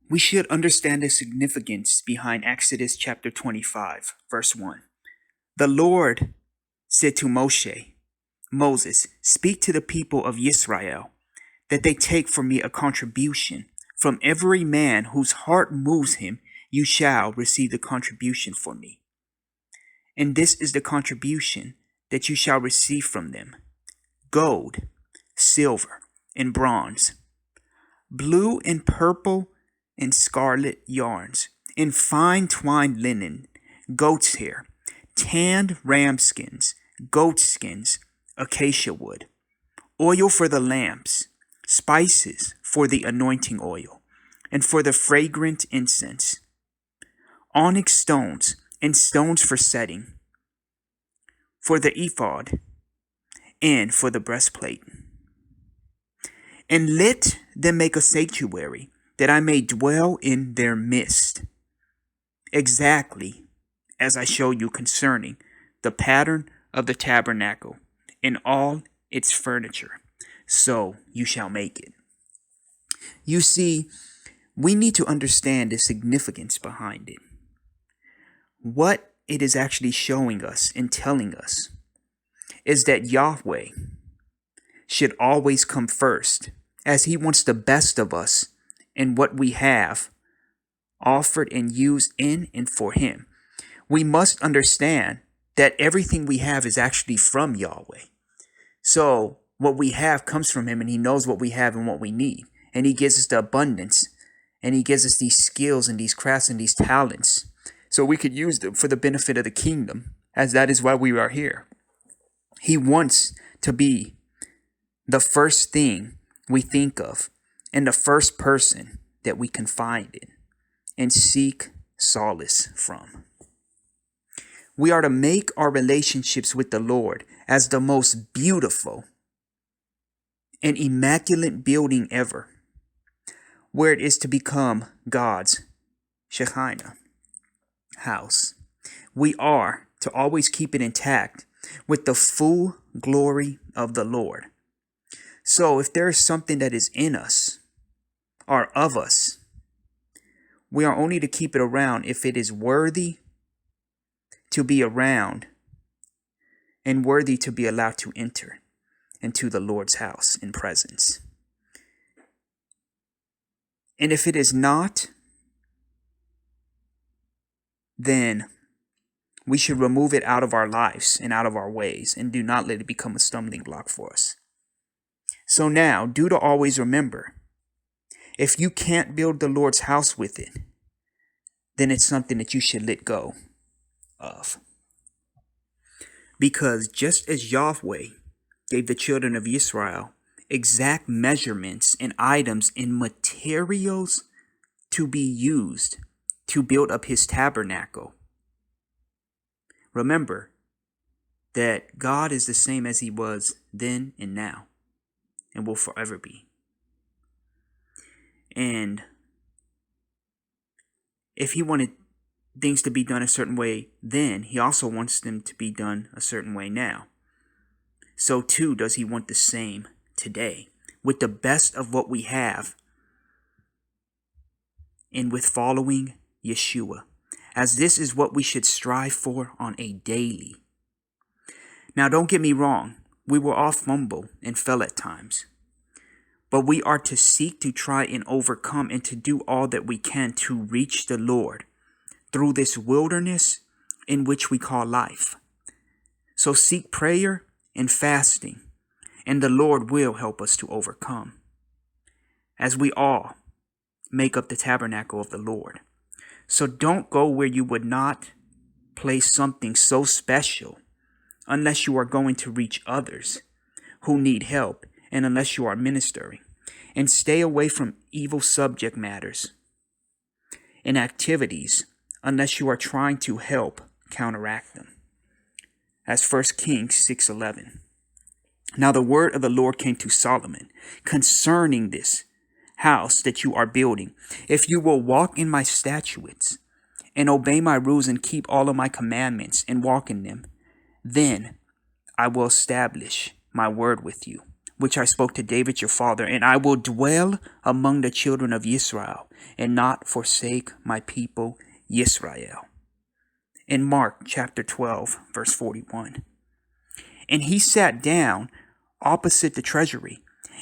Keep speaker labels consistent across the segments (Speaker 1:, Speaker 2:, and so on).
Speaker 1: We should understand the significance behind Exodus chapter 25, verse 1. The Lord said to Moses, speak to the people of Israel that they take from me a contribution. From every man whose heart moves him, you shall receive the contribution for me. And this is the contribution that you shall receive from them: gold, silver, and bronze, blue and purple and scarlet yarns, and fine twined linen, goat's hair, tanned ram skins, goat skins, acacia wood, oil for the lamps, spices for the anointing oil, and for the fragrant incense, onyx stones and stones for setting, for the ephod, and for the breastplate. And let them make a sanctuary, that I may dwell in their midst, exactly as I show you concerning the pattern of the tabernacle and all its furniture. So you shall make it. You see, we need to understand the significance behind it. What it is actually showing us and telling us is that Yahweh should always come first, as he wants the best of us and what we have offered and used in and for him. We must understand that everything we have is actually from Yahweh. So what we have comes from him, and he knows what we have and what we need. And he gives us the abundance, and he gives us these skills and these crafts and these talents so we could use them for the benefit of the kingdom, as that is why we are here. He wants to be the first thing we think of and the first person that we confide in and seek solace from. We are to make our relationships with the Lord as the most beautiful and immaculate building ever, where it is to become God's Shekinah house. We are to always keep it intact with the full glory of the Lord. So if there is something that is in us or of us, we are only to keep it around if it is worthy to be around and worthy to be allowed to enter into the Lord's house in presence. And if it is not, then we should remove it out of our lives and out of our ways, and do not let it become a stumbling block for us. So now, do to always remember, if you can't build the Lord's house with it, then it's something that you should let go of. Because just as Yahweh gave the children of Israel exact measurements and items and materials to be used to build up his tabernacle, remember that God is the same as he was then and now, and will forever be. And if he wanted things to be done a certain way then, he also wants them to be done a certain way now. So too does he want the same today, with the best of what we have, and with following Yeshua, as this is what we should strive for on a daily. Now don't get me wrong, we will all fumble and fail at times. But we are to seek to try and overcome and to do all that we can to reach the Lord through this wilderness in which we call life. So seek prayer and fasting, and the Lord will help us to overcome, as we all make up the tabernacle of the Lord. So don't go where you would not place something so special unless you are going to reach others who need help, and unless you are ministering. And stay away from evil subject matters and activities unless you are trying to help counteract them. As 1 Kings 6:11. Now the word of the Lord came to Solomon concerning this house that you are building. If you will walk in my statutes and obey my rules and keep all of my commandments and walk in them, then I will establish my word with you, which I spoke to David your father, and I will dwell among the children of Israel, and not forsake my people Yisrael. In Mark chapter 12, verse 41. And he sat down opposite the treasury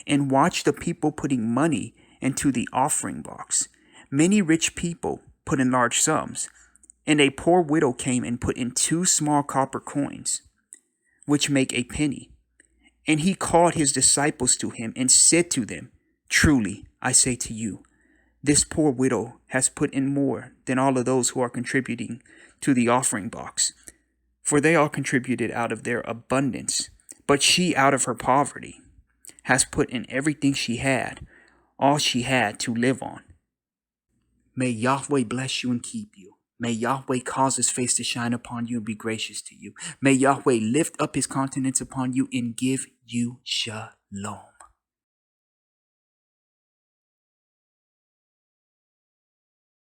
Speaker 1: and watched the people putting money into the offering box. Many rich people put in large sums, and a poor widow came and put in 2 small copper coins, which make a penny. And he called his disciples to him and said to them, Truly, I say to you, this poor widow has put in more than all of those who are contributing to the offering box, for they all contributed out of their abundance, but she out of her poverty has put in everything she had, all she had to live on. May Yahweh bless you and keep you. May Yahweh cause his face to shine upon you and be gracious to you. May Yahweh lift up his countenance upon you and give you shalom.